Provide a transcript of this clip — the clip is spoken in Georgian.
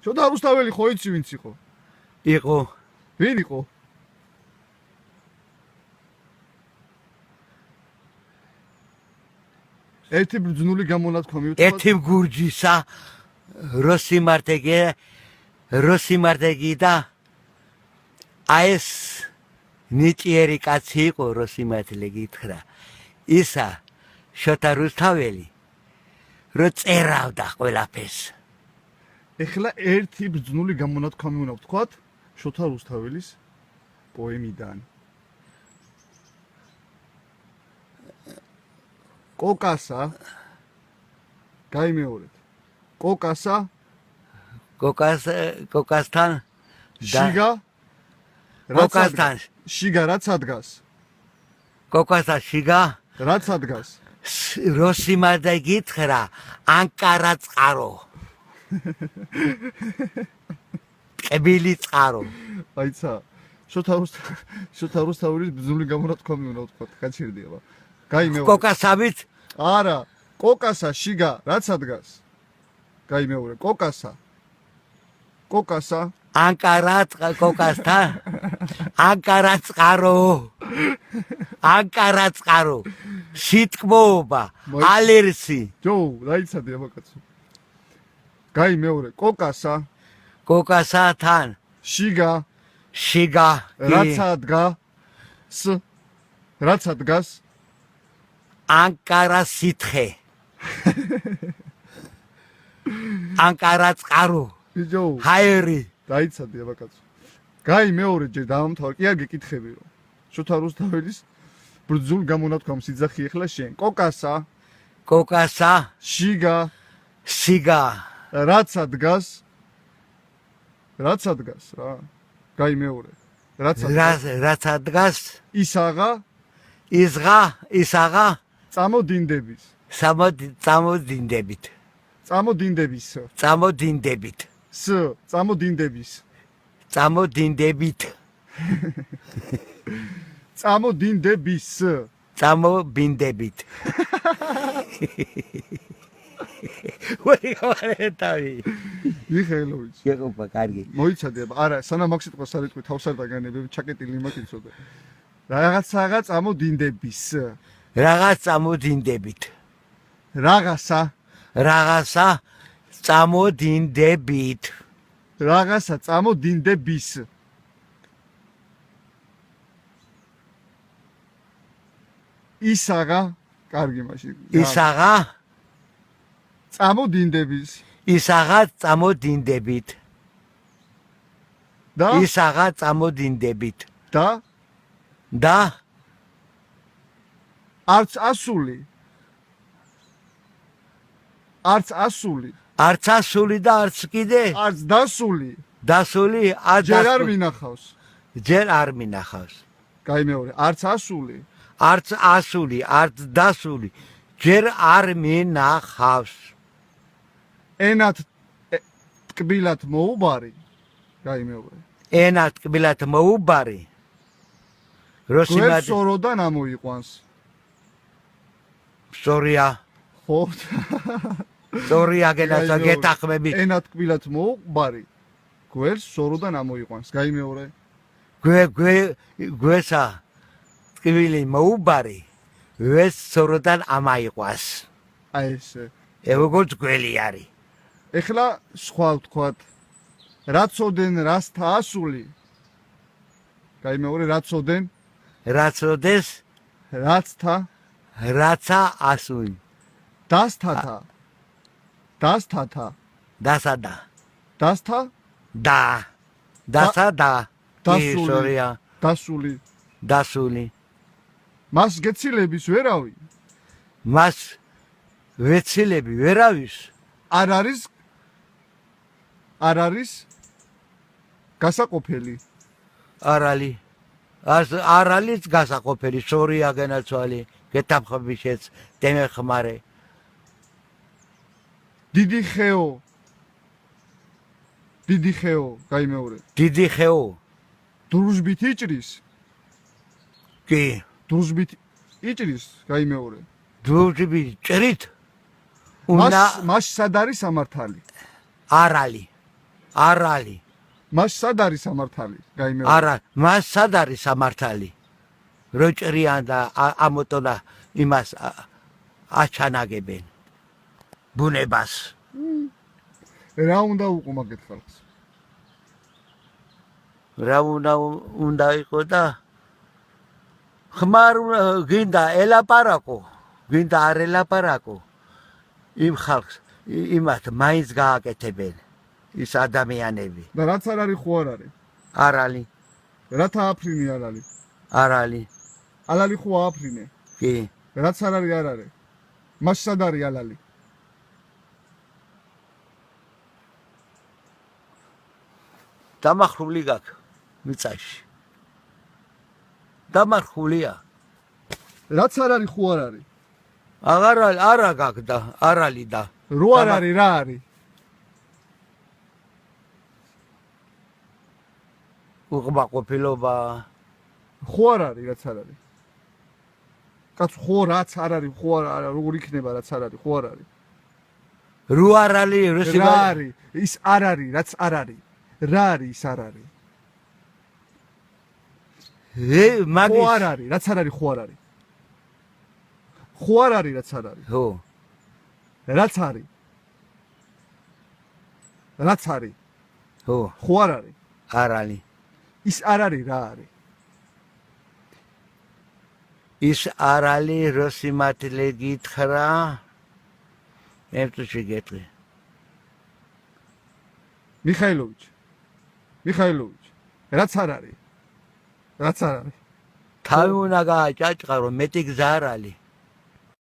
შოთა რუსთაველი ხო იცი ვინც იყო? იყო. ვინ იყო? ერთი ბრძნული გამონათქვამი უთქვა. ერთი გურჯისა როსიმარტეგი და აი ეს ნიჭიერი კაცი იყო როსიმართლე გითხრა. ისა შოთა რუსთაველი რო წერავდა ყველაფერს. ეხლა ერთი ბრძნული გამონათქვამი უნდა ვთქვათ შოთა რუსთაველის პოემიდან. კოკასა გაიმეორეთ. კოკასთან შიგა რაც ადგას. კოკასთან შიგა რაც ადგას. როსიმარტე გითხრა ანკარა წყარო. კბილი წყარო. აიცა შოთა რუსთაველის ბრძნული გამონათქვამი უნდა ვთქვათ, გაჩერდიება. გაიმეორეთ. კოკასავით არა, კოკასა შიგა რაც ადგას. გაიმეორე, კოკასა ანკარა კოკასთან ანკარა წყარო სიტყვობა ალერსი ჯო რაიცადე აბაკაცო. გაიმეორე, კოკასთან შიგა რაც ადგას ანკარა სითხე ანკარა წყარო ჯო ჰაერი რაიცადე აბაკაცო. გაიმეორე ჯერ დაამთავრე, კი არ გეკითხები რომ შოთა რუსთაველის ბრძულ გამონათქვამს იძახი ეხლა შენ. კოკასა შიგა რაც ადგას რა. გაიმეორე. რაც ადგას ისაღა წამოდინდებით. წამოდინდებით ვიღარეტავი მიხეილოვიჩ გეყობა კარგი მოიცადე არა სანამ აქ სიტყვას არ იტყვი თავს არ დაგანებები ჩაკეტილი იმაკი ცოტა რაღაცაა წამოდინდების რაღაცა წამოდინდების ისაღა კარგი მაშინ წამოდინდებით და არც ასული და არც კიდე არც დასული ჯერ არ მინახავს. გაიმეორე, არც ასული არც დასული ჯერ არ მინახავს. ენად ტკბილად მოუბარი. გაიმეორე. ენად ტკბილად მოუბარი. როსიმარტე სოროდან ამოიყვანს. სწორია. ხო. სწორია გენაცა გეთახმები. ენად ტკბილად მოუბარი. გვერდს სოროდან ამოიყვანს. გაიმეორე. გვესა ტკბილი მოუბარი. ვეს სოროდან ამაიყვანს. აი ესე. როგორც გველი არის. ეხლა სხვა ვთქვათ. რაცოდენ რასთა ასული. გაიმეორე რაცოდეს რაცა ასული. დასთათა დასული მას გეცილების ვერავი. მას ვეცილები ვერავის არ არის გასაყოფელი. არ არის გასაყოფელი. სორია გენაცვალი გეთახმებიშეც დემეხმარე. დიდი ხეო გაიმეორე. დიდი ხეო დრუჟბით იჭრის. კი დრუჟბით იჭრის. გაიმეორე. დრუჟბით ჭრით უნდა მას სად არის სამართალი? არალი მას სად არის სამართალი? გაიმეორე. არა მას სად არის სამართალი რო ჭრიან და ამოტონა იმას აჩანაგებენ ბუნებას რა უნდა უყო მაგეთ ხალხს? რა უნდა იყო და ხმარ გინდა ელაპარაკო გინდა არ ელაპარაკო იმ ხალხს იმათ მაინც გააკეთებენ ის ადამიანები და რაც არ არის ხო არ არის? არალი რათა აფრინე არ არის? არალი ალალი ხო აფრინე? კი რაც არ არის არ არის? მას სად არის ალალი? დამახრული გაქვს მიწაში დამახრულია რაც არ არის ხო არ არის? არა გაქვს და არალი და რო არ არის რა არის? უკმაყოფილობა ხო არ არის რაც არ არის? კაც ხო რაც არ არის ხო არ არის როგორ იქნება რაც არ არის ხო არ არის? რო არალი რა არის? ის არ არის რაც არ არის. რა არის ის არ არის? ხო მაგის არ არის რაც არ არის ხო არ არის? ხო არ არის რაც არ არის? ხო რაც არის? რაც არის? ხო ხო არ არის? არალი ის არ არის რა არის? ის არალი რო სიმართლე გითხრა მე თუ შეგეტყვი მიხაილოვიჩ რაც არ არის? რაც არ არის? თავი უნდა გააჭაჭყარო მეტი გზა არ არის